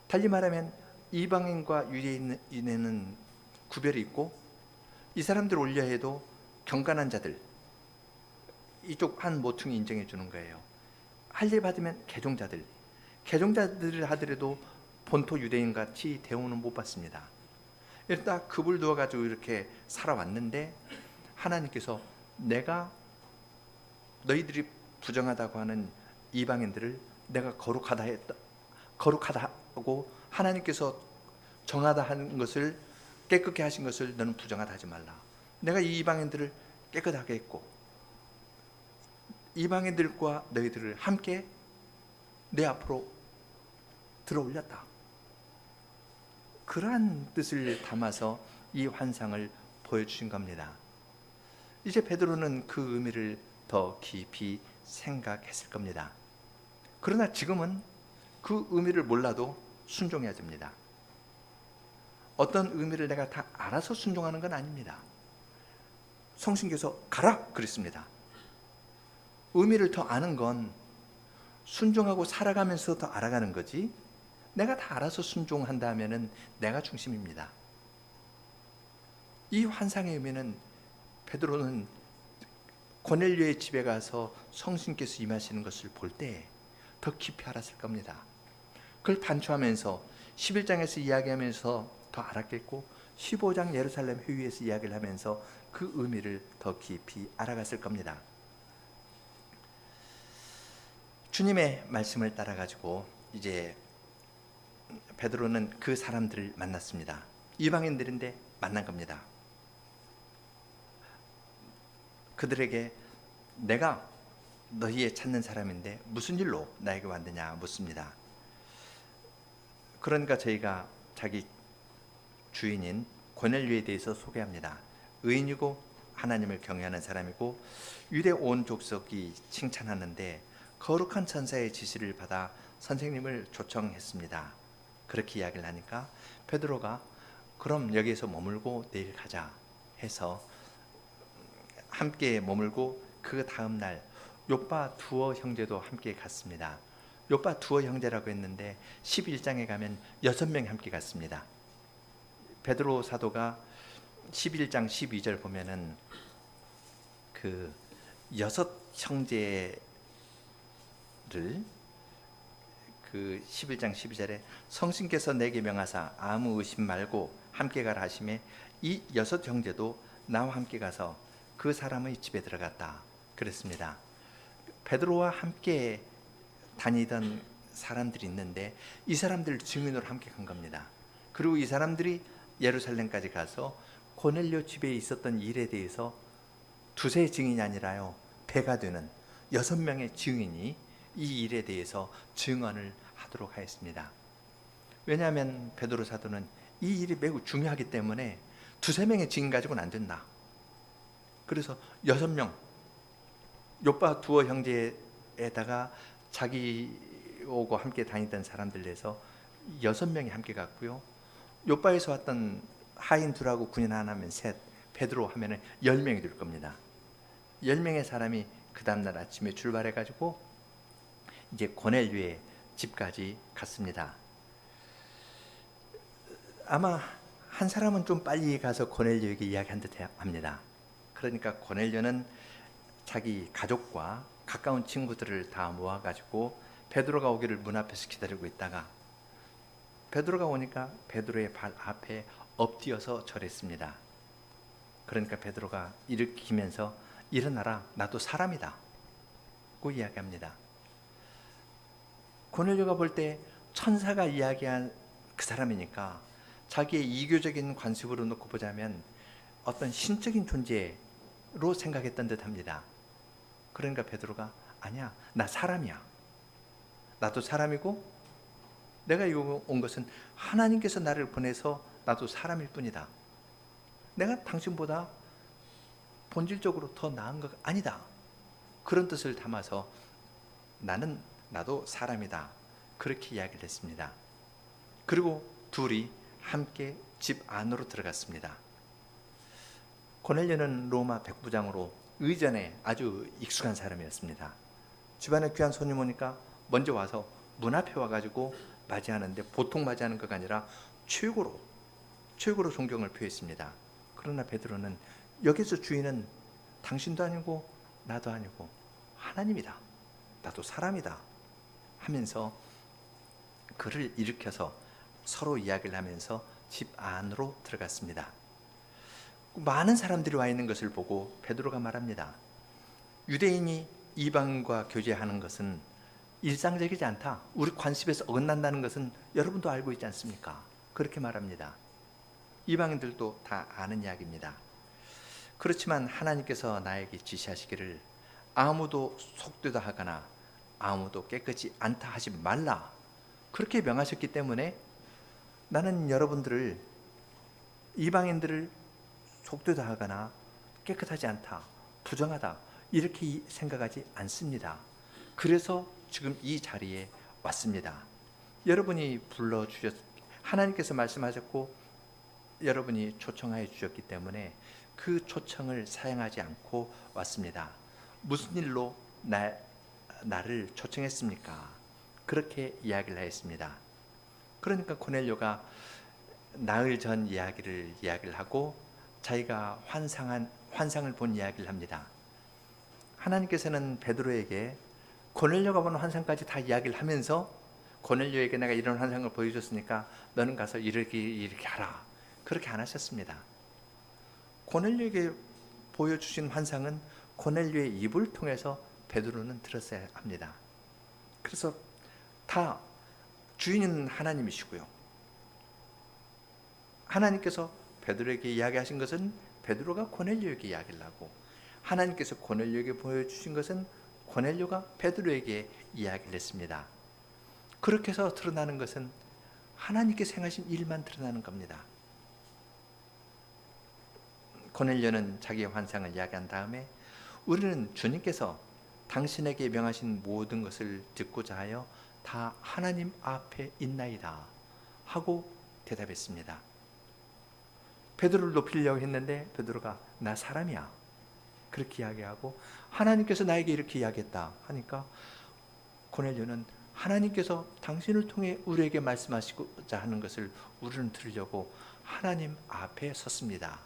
S1: 달리 말하면 이방인과 유대인에는 구별이 있고, 이 사람들 올려 해도 경건한 자들, 이쪽 한 모퉁이 인정해 주는 거예요. 할례 받으면 개종자들을 하더라도 본토 유대인같이 대우는 못 받습니다. 일단 급을 두어가지고 이렇게 살아왔는데 하나님께서 내가 너희들이 부정하다고 하는 이방인들을 내가 거룩하다고 하나님께서 정하다 하는 것을, 깨끗게 하신 것을 너는 부정하다 하지 말라. 내가 이 이방인들을 깨끗하게 했고 이방인들과 너희들을 함께 내 앞으로 들어 올렸다. 그러한 뜻을 담아서 이 환상을 보여주신 겁니다. 이제 베드로는 그 의미를 더 깊이 생각했을 겁니다. 그러나 지금은 그 의미를 몰라도 순종해야 됩니다. 어떤 의미를 내가 다 알아서 순종하는 건 아닙니다. 성신께서 가라 그랬습니다. 의미를 더 아는 건 순종하고 살아가면서 더 알아가는 거지, 내가 다 알아서 순종한다면은 내가 중심입니다. 이 환상의 의미는 베드로는 고넬료의 집에 가서 성신께서 임하시는 것을 볼 때 더 깊이 알았을 겁니다. 그걸 단추하면서 11장에서 이야기하면서 더 알았겠고 15장 예루살렘 회의에서 이야기를 하면서 그 의미를 더 깊이 알아갔을 겁니다. 주님의 말씀을 따라 가지고 이제 베드로는 그 사람들을 만났습니다. 이방인들인데 만난 겁니다. 그들에게 내가 너희의 찾는 사람인데 무슨 일로 나에게 왔느냐 묻습니다. 그러니까 저희가 자기 주인인 고넬료에 대해서 소개합니다. 의인이고 하나님을 경외하는 사람이고 유대 온 족속이 칭찬하는데 거룩한 천사의 지시를 받아 선생님을 초청했습니다. 그렇게 이야기를 하니까 베드로가 그럼 여기에서 머물고 내일 가자 해서 함께 머물고 그 다음 날 욥바 두어 형제도 함께 갔습니다. 욥바 두어 형제라고 했는데 11장에 가면 6명이 함께 갔습니다. 베드로 사도가 11장 12절 보면은 그 6형제를 그 11장 12절에 성신께서 내게 명하사 아무 의심 말고 함께 가라 하시매 이 6형제도 나와 함께 가서 그 사람의 집에 들어갔다 그랬습니다. 베드로와 함께 다니던 사람들이 있는데 이 사람들 증인으로 함께 간 겁니다. 그리고 이 사람들이 예루살렘까지 가서 고넬료 집에 있었던 일에 대해서 두세 증인이 아니라요, 배가 되는 6명의 증인이 이 일에 대해서 증언을 하도록 하였습니다. 왜냐하면 베드로 사도는 이 일이 매우 중요하기 때문에 두세 명의 증인 가지고는 안 된다. 그래서 6명, 욥바 두어 형제에다가 자기하고 함께 다니던 사람들 내서 6명이 함께 갔고요. 욥바에서 왔던 하인 둘하고 군인 하나면 셋, 베드로 하면은 10명이 될 겁니다. 10명의 사람이 그 다음날 아침에 출발해가지고 이제 고넬료의 집까지 갔습니다. 아마 한 사람은 좀 빨리 가서 고넬료에게 이야기한 듯 합니다. 그러니까 고넬료는 자기 가족과 가까운 친구들을 다 모아가지고 베드로가 오기를 문 앞에서 기다리고 있다가 베드로가 오니까 베드로의 발 앞에 엎드려서 절했습니다. 그러니까 베드로가 일으키면서 일어나라, 나도 사람이다 고 이야기합니다. 고넬료가 볼 때 천사가 이야기한 그 사람이니까 자기의 이교적인 관습으로 놓고 보자면 어떤 신적인 존재로 생각했던 듯합니다. 그러니까 베드로가 아니야, 나 사람이야. 나도 사람이고 내가 여기 온 것은 하나님께서 나를 보내서 나도 사람일 뿐이다. 내가 당신보다 본질적으로 더 나은 것 아니다. 그런 뜻을 담아서 나도 사람이다. 그렇게 이야기를 했습니다. 그리고 둘이 함께 집 안으로 들어갔습니다. 고넬료는 로마 백부장으로 의전에 아주 익숙한 사람이었습니다. 집안에 귀한 손님 오니까 먼저 와서 문 앞에 와가지고 맞이하는데 보통 맞이하는 것가 아니라 최고로 존경을 표했습니다. 그러나 베드로는 여기서 주인은 당신도 아니고 나도 아니고 하나님이다. 나도 사람이다 하면서 그를 일으켜서 서로 이야기를 하면서 집 안으로 들어갔습니다. 많은 사람들이 와 있는 것을 보고 베드로가 말합니다. 유대인이 이방인과 교제하는 것은 일상적이지 않다. 우리 관습에서 어긋난다는 것은 여러분도 알고 있지 않습니까? 그렇게 말합니다. 이방인들도 다 아는 이야기입니다. 그렇지만 하나님께서 나에게 지시하시기를 아무도 속되다 하거나 아무도 깨끗이 않다 하지 말라 그렇게 명하셨기 때문에 나는 여러분들을, 이방인들을 속되다 하거나 깨끗하지 않다, 부정하다 이렇게 생각하지 않습니다. 그래서 지금 이 자리에 왔습니다. 여러분이 불러주셨, 하나님께서 말씀하셨고 여러분이 초청하여 주셨기 때문에 그 초청을 사용하지 않고 왔습니다. 무슨 일로 나를 초청했습니까? 그렇게 이야기를 했습니다. 그러니까 고넬료가 나흘 전 이야기를 하고 자기가 환상을 본 이야기를 합니다. 하나님께서는 베드로에게 고넬료가 본 환상까지 다 이야기를 하면서 고넬료에게 내가 이런 환상을 보여줬으니까 너는 가서 이렇게 하라 그렇게 안 하셨습니다. 고넬료에게 보여주신 환상은 고넬료의 입을 통해서 베드로는 들었어야 합니다. 그래서 다 주인은 하나님이시고요. 하나님께서 베드로에게 이야기하신 것은 베드로가 고넬료에게 이야기를 하고 하나님께서 고넬료에게 보여주신 것은 고넬료가 베드로에게 이야기를 했습니다. 그렇게 해서 드러나는 것은 하나님께서 행하신 일만 드러나는 겁니다. 고넬료는 자기의 환상을 이야기한 다음에 우리는 주님께서 당신에게 명하신 모든 것을 듣고자 하여 다 하나님 앞에 있나이다 하고 대답했습니다. 베드로를 높이려고 했는데 베드로가 나 사람이야 그렇게 이야기하고 하나님께서 나에게 이렇게 이야기했다 하니까 고넬료는 하나님께서 당신을 통해 우리에게 말씀하시고자 하는 것을 우리는 들으려고 하나님 앞에 섰습니다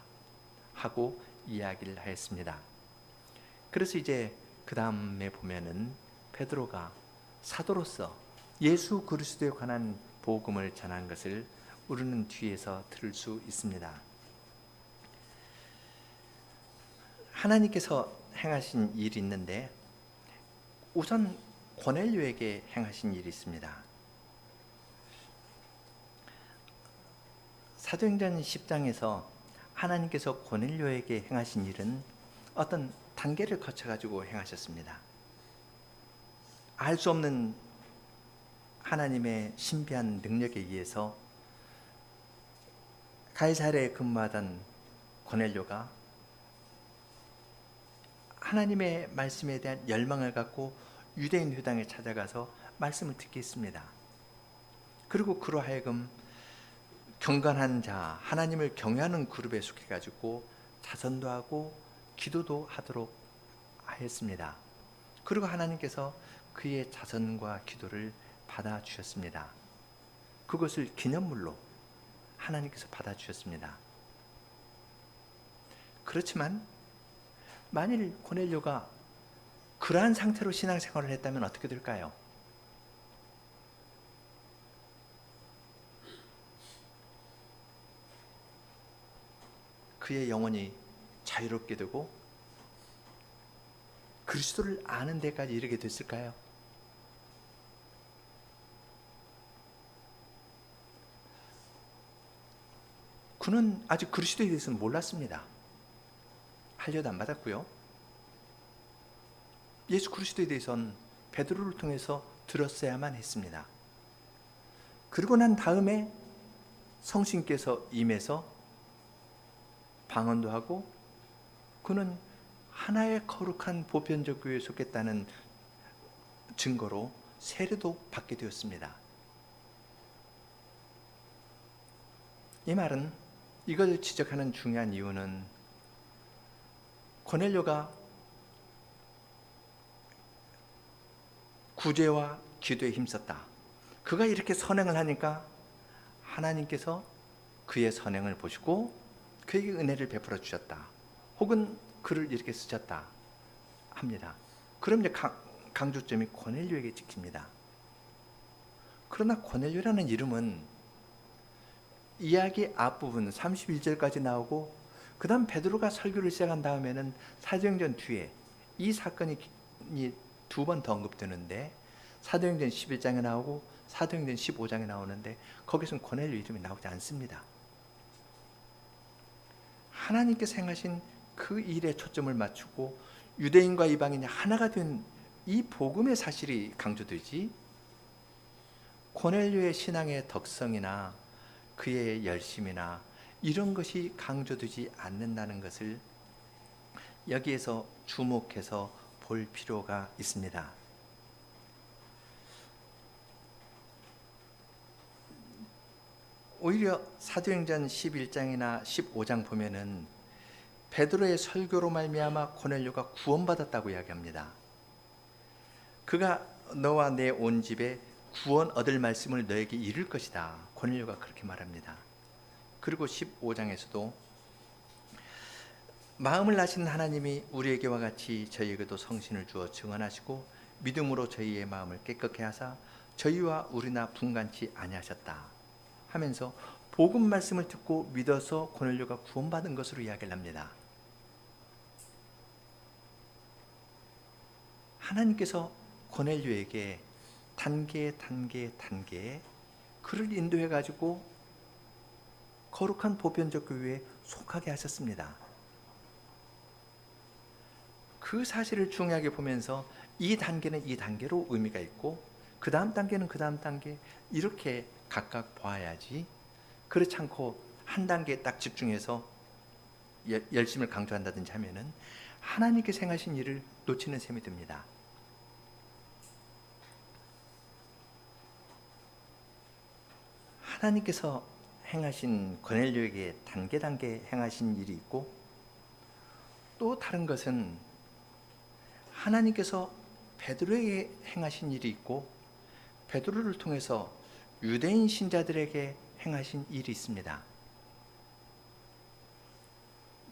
S1: 하고 이야기를 하였습니다. 그래서 이제 그 다음에 보면은 베드로가 사도로서 예수 그리스도에 관한 복음을 전한 것을 우리는 뒤에서 들을 수 있습니다. 하나님께서 행하신 일이 있는데 우선 고넬료에게 행하신 일이 있습니다. 사도행전 10장에서 하나님께서 고넬료에게 행하신 일은 어떤 단계를 거쳐가지고 행하셨습니다. 알 수 없는 하나님의 신비한 능력에 의해서 가이사랴에 근무하던 고넬료가 하나님의 말씀에 대한 열망을 갖고 유대인 회당에 찾아가서 말씀을 듣게 했습니다. 그리고 그로 하여금 경건한 자, 하나님을 경외하는 그룹에 속해가지고 자선도 하고 기도도 하도록 하였습니다. 그리고 하나님께서 그의 자선과 기도를 받아주셨습니다. 그것을 기념물로 하나님께서 받아주셨습니다. 그렇지만 만일 고넬료가 그러한 상태로 신앙생활을 했다면 어떻게 될까요? 그의 영혼이 자유롭게 되고 그리스도를 아는 데까지 이르게 됐을까요? 그는 아직 그리스도에 대해서는 몰랐습니다. 할례도 안 받았고요. 예수 그리스도에 대해서는 베드로를 통해서 들었어야만 했습니다. 그리고 난 다음에 성신께서 임해서 방언도 하고 그는 하나의 거룩한 보편적 교회에 속했다는 증거로 세례도 받게 되었습니다. 이 말은 이걸 지적하는 중요한 이유는 고넬료가 구제와 기도에 힘썼다. 그가 이렇게 선행을 하니까 하나님께서 그의 선행을 보시고 그에게 은혜를 베풀어 주셨다. 혹은 그를 이렇게 쓰셨다 합니다. 그럼 이제 강조점이 고넬료에게 찍힙니다. 그러나 고넬료라는 이름은 이야기 앞부분 31절까지 나오고 그 다음 베드로가 설교를 시작한 다음에는 사도행전 뒤에 이 사건이 두 번 더 언급되는데 사도행전 11장에 나오고 사도행전 15장에 나오는데 거기서는 고넬료 이름이 나오지 않습니다. 하나님께서 행하신 그 일에 초점을 맞추고 유대인과 이방인이 하나가 된 이 복음의 사실이 강조되지 고넬료의 신앙의 덕성이나 그의 열심이나 이런 것이 강조되지 않는다는 것을 여기에서 주목해서 볼 필요가 있습니다. 오히려 사도행전 11장이나 15장 보면은 베드로의 설교로 말미암아 고넬료가 구원받았다고 이야기합니다. 그가 너와 내 온 집에 구원 얻을 말씀을 너에게 이룰 것이다. 고넬료가 그렇게 말합니다. 그리고 15장에서도 마음을 아시는 하나님이 우리에게와 같이 저희에게도 성신을 주어 증언하시고 믿음으로 저희의 마음을 깨끗게 하사 저희와 우리나 분간치 아니하셨다 하면서 복음 말씀을 듣고 믿어서 고넬료가 구원받은 것으로 이야기를 합니다. 하나님께서 고넬료에게 단계 그를 인도해 가지고 거룩한 보편적 교회에 속하게 하셨습니다. 그 사실을 중요하게 보면서 이 단계는 이 단계로 의미가 있고 그 다음 단계는 그 다음 단계 이렇게 각각 봐야지 그렇지 않고 한 단계에 딱 집중해서 열심을 강조한다든지 하면은 하나님께서 행하신 일을 놓치는 셈이 됩니다. 하나님께서 행하신 고넬료에게 단계 행하신 일이 있고 또 다른 것은 하나님께서 베드로에게 행하신 일이 있고 베드로를 통해서 유대인 신자들에게 행하신 일이 있습니다.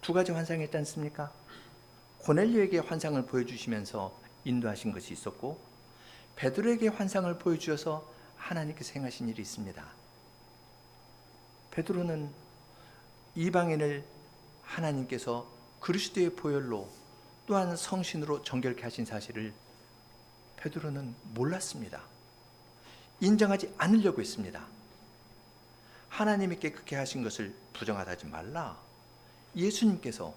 S1: 두 가지 환상이 있지 않습니까? 고넬료에게 환상을 보여주시면서 인도하신 것이 있었고 베드로에게 환상을 보여주셔서 하나님께서 행하신 일이 있습니다. 베드로는 이방인을 하나님께서 그리스도의 보혈로 또한 성신으로 정결케 하신 사실을 베드로는 몰랐습니다. 인정하지 않으려고 했습니다. 하나님께 그렇게 하신 것을 부정하지 말라. 예수님께서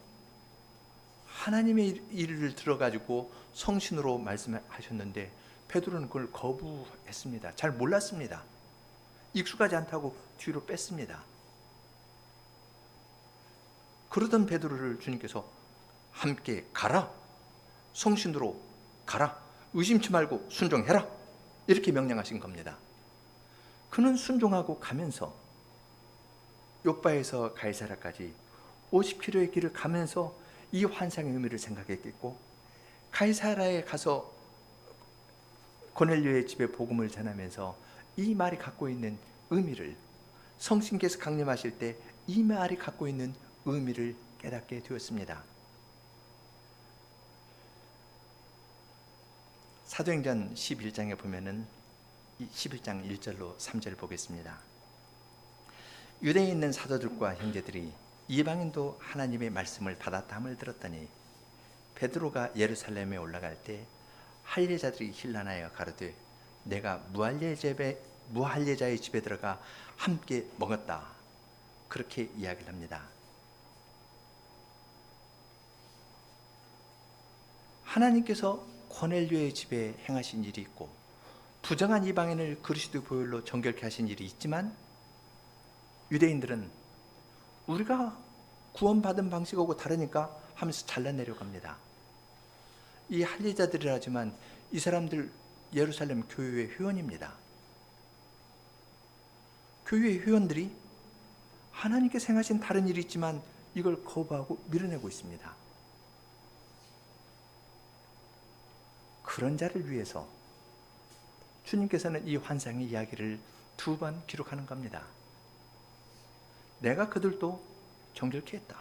S1: 하나님의 일을 들어가지고 성신으로 말씀하셨는데 베드로는 그걸 거부했습니다. 잘 몰랐습니다. 익숙하지 않다고 뒤로 뺐습니다. 그러던 베드로를 주님께서 함께 가라. 성신으로 가라. 의심치 말고 순종해라. 이렇게 명령하신 겁니다. 그는 순종하고 가면서 욥바에서 가이사라까지 50km의 길을 가면서 이 환상의 의미를 생각했겠고 가이사라에 가서 고넬료의 집에 복음을 전하면서 이 말이 갖고 있는 의미를 성신께서 강림하실 때 이 말이 갖고 있는 의미를 깨닫게 되었습니다. 사도행전 11장에 보면은 11장 1절로 3절 보겠습니다. 유대에 있는 사도들과 형제들이 이방인도 하나님의 말씀을 받았다함을 들었더니 베드로가 예루살렘에 올라갈 때 할례자들이 힐난하여 가로되 내가 무할례자의 집에 들어가 함께 먹었다. 그렇게 이야기를 합니다. 하나님께서 고넬료의 집에 행하신 일이 있고 부정한 이방인을 그리스도의 보혈로 정결케 하신 일이 있지만 유대인들은 우리가 구원받은 방식하고 다르니까 하면서 잘라내려고 합니다. 이 할례자들이라지만 이 사람들 예루살렘 교회의 회원입니다. 교회의 회원들이 하나님께서 행하신 다른 일이 있지만 이걸 거부하고 밀어내고 있습니다. 그런 자를 위해서 주님께서는 이 환상의 이야기를 2번 기록하는 겁니다. 내가 그들도 정결케 했다.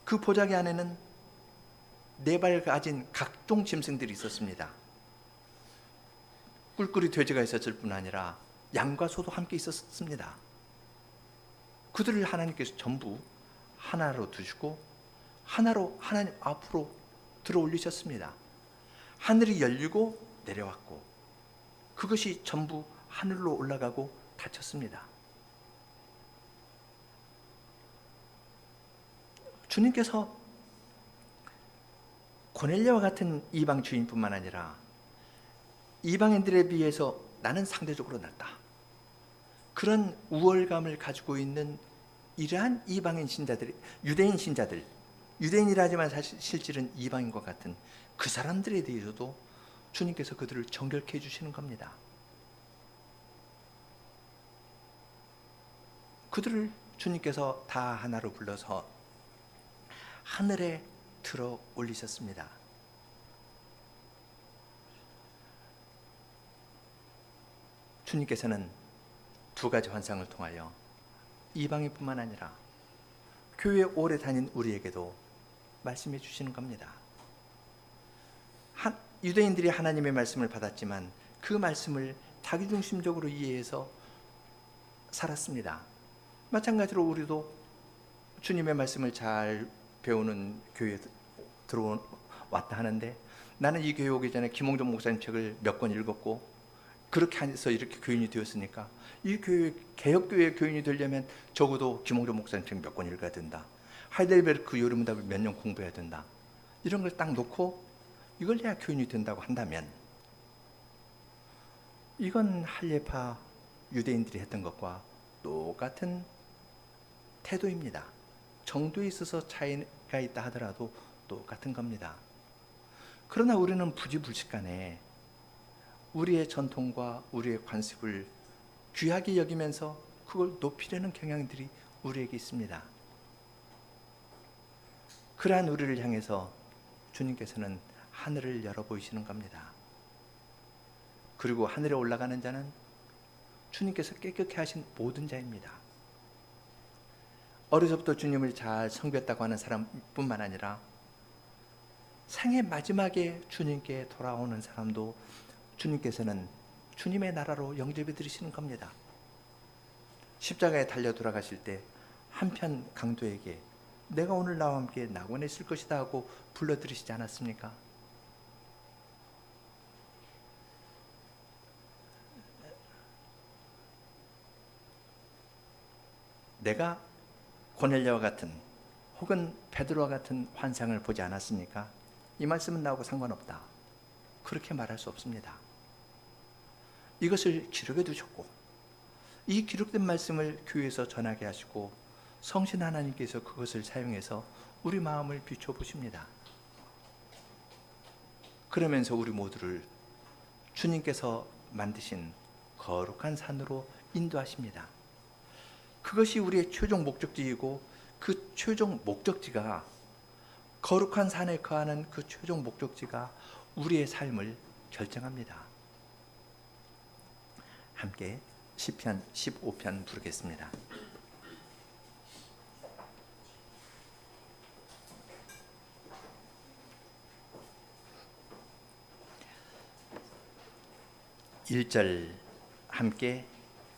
S1: 그 보자기 안에는 4발 가진 각종 짐승들이 있었습니다. 꿀꿀이 돼지가 있었을 뿐 아니라 양과 소도 함께 있었습니다. 그들을 하나님께서 전부 하나로 두시고 하나로 하나님 앞으로 들어 올리셨습니다. 하늘이 열리고 내려왔고 그것이 전부 하늘로 올라가고 닫혔습니다. 주님께서 고넬료와 같은 이방 주인뿐만 아니라 이방인들에 비해서 나는 상대적으로 낫다. 그런 우월감을 가지고 있는 이러한 이방인 신자들, 유대인 신자들, 유대인이라 하지만 사실 실질은 이방인과 같은 그 사람들에 대해서도 주님께서 그들을 정결케 해주시는 겁니다. 그들을 주님께서 다 하나로 불러서 하늘에 들어 올리셨습니다. 주님께서는 2가지 환상을 통하여 이방인뿐만 아니라 교회에 오래 다닌 우리에게도 말씀해 주시는 겁니다. 유대인들이 하나님의 말씀을 받았지만 그 말씀을 자기중심적으로 이해해서 살았습니다. 마찬가지로 우리도 주님의 말씀을 잘 배우는 교회에 들어왔다 하는데 나는 이 교회 오기 전에 김홍준 목사님 책을 몇 권 읽었고 그렇게 해서 이렇게 교인이 되었으니까 이 교회 개혁교회 교인이 되려면 적어도 김홍준 목사님 책 몇 권 읽어야 된다. 하이델베르크 요리문답을 몇 년 공부해야 된다. 이런 걸 딱 놓고 이걸 해야 교인이 된다고 한다면 이건 할례파 유대인들이 했던 것과 똑같은 태도입니다. 정도에 있어서 차이가 있다 하더라도 똑같은 겁니다. 그러나 우리는 부지불식간에 우리의 전통과 우리의 관습을 귀하게 여기면서 그걸 높이려는 경향들이 우리에게 있습니다. 그러한 우리를 향해서 주님께서는 하늘을 열어 보이시는 겁니다. 그리고 하늘에 올라가는 자는 주님께서 깨끗게 하신 모든 자입니다. 어려서부터 주님을 잘 섬겼다고 하는 사람뿐만 아니라 생의 마지막에 주님께 돌아오는 사람도 주님께서는 주님의 나라로 영접해 드리시는 겁니다. 십자가에 달려 돌아가실 때 한편 강도에게 내가 오늘 나와 함께 낙원에 있을 것이다 하고 불러들이시지 않았습니까? 내가 고넬료와 같은 혹은 베드로와 같은 환상을 보지 않았습니까? 이 말씀은 나하고 상관없다. 그렇게 말할 수 없습니다. 이것을 기록해 두셨고 이 기록된 말씀을 교회에서 전하게 하시고 성신 하나님께서 그것을 사용해서 우리 마음을 비춰보십니다. 그러면서 우리 모두를 주님께서 만드신 거룩한 산으로 인도하십니다. 그것이 우리의 최종 목적지이고 그 최종 목적지가 거룩한 산에 거하는 그 최종 목적지가 우리의 삶을 결정합니다. 함께 시편 15편 부르겠습니다. (1절) 함께,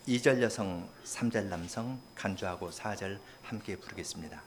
S1: 2절 여성, 3절 남성 간주하고 4절 함께 부르겠습니다.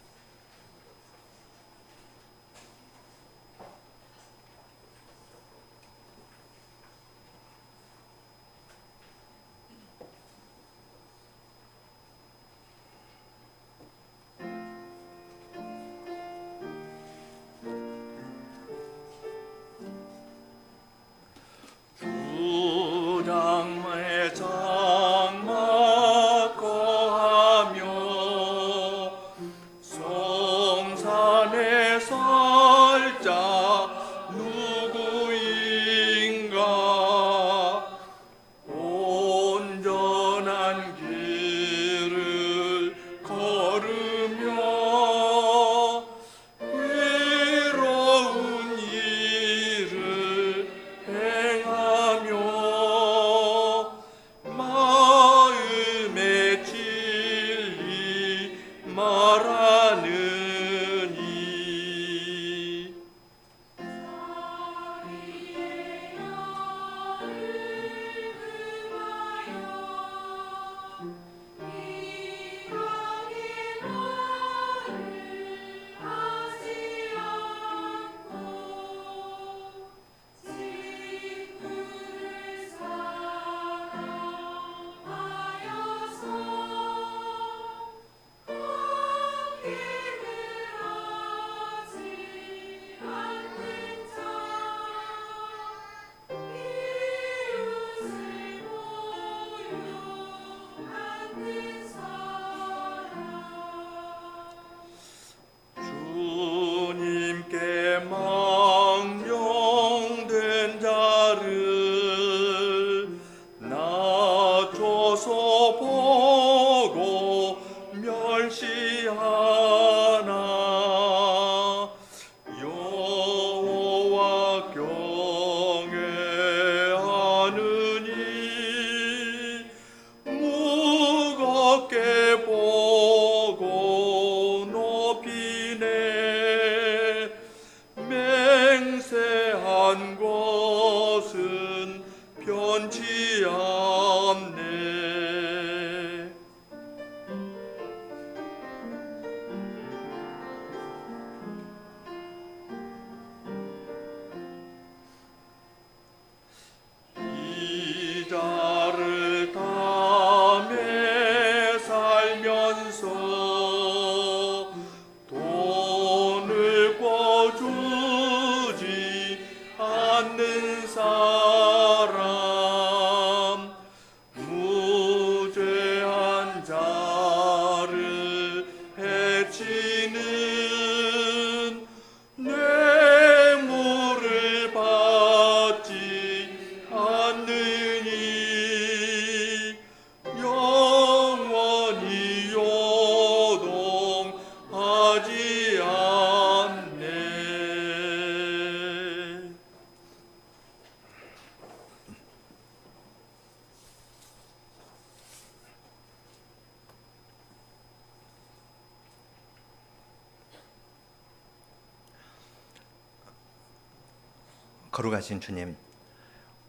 S1: 거룩하신 주님,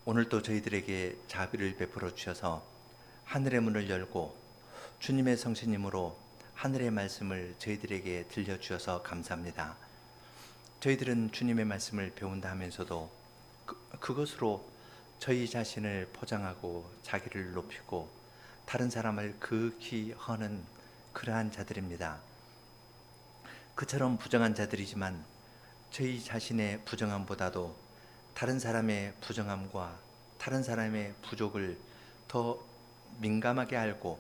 S1: 오늘도 저희들에게 자비를 베풀어 주셔서 하늘의 문을 열고 주님의 성신님으로 하늘의 말씀을 저희들에게 들려주셔서 감사합니다. 저희들은 주님의 말씀을 배운다 하면서도 그것으로 저희 자신을 포장하고 자기를 높이고 다른 사람을 극히 허는 그러한 자들입니다. 그처럼 부정한 자들이지만 저희 자신의 부정함보다도 다른 사람의 부정함과 다른 사람의 부족을 더 민감하게 알고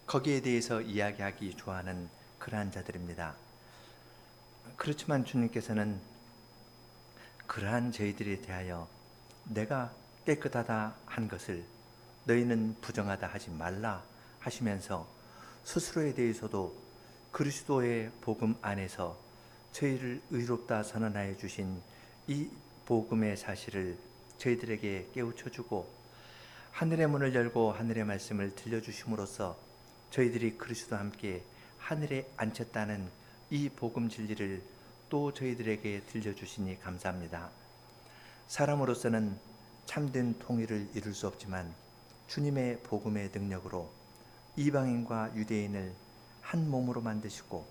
S1: 거기에 대해서 이야기하기 좋아하는 그러한 자들입니다. 그렇지만 주님께서는 그러한 저희들에 대하여 내가 깨끗하다 한 것을 너희는 부정하다 하지 말라 하시면서 스스로에 대해서도 그리스도의 복음 안에서 저희를 의롭다 선언하여 주신 이 복음의 사실을 저희들에게 깨우쳐 주고 하늘의 문을 열고 하늘의 말씀을 들려주심으로써 저희들이 그리스도와 함께 하늘에 앉혔다는 이 복음 진리를 또 저희들에게 들려주시니 감사합니다. 사람으로서는 참된 통일을 이룰 수 없지만 주님의 복음의 능력으로 이방인과 유대인을 한 몸으로 만드시고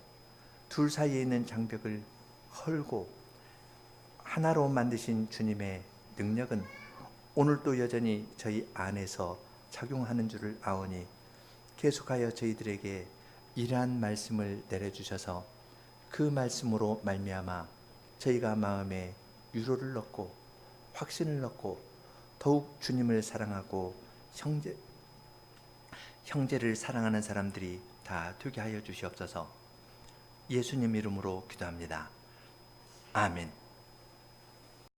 S1: 둘 사이에 있는 장벽을 헐고 하나로 만드신 주님의 능력은 오늘도 여전히 저희 안에서 작용하는 줄을 아오니 계속하여 저희들에게 이러한 말씀을 내려주셔서 그 말씀으로 말미암아 저희가 마음에 위로를 얻고 확신을 얻고 더욱 주님을 사랑하고 형제를 사랑하는 사람들이 다 되게 하여 주시옵소서. 예수님 이름으로 기도합니다. 아멘.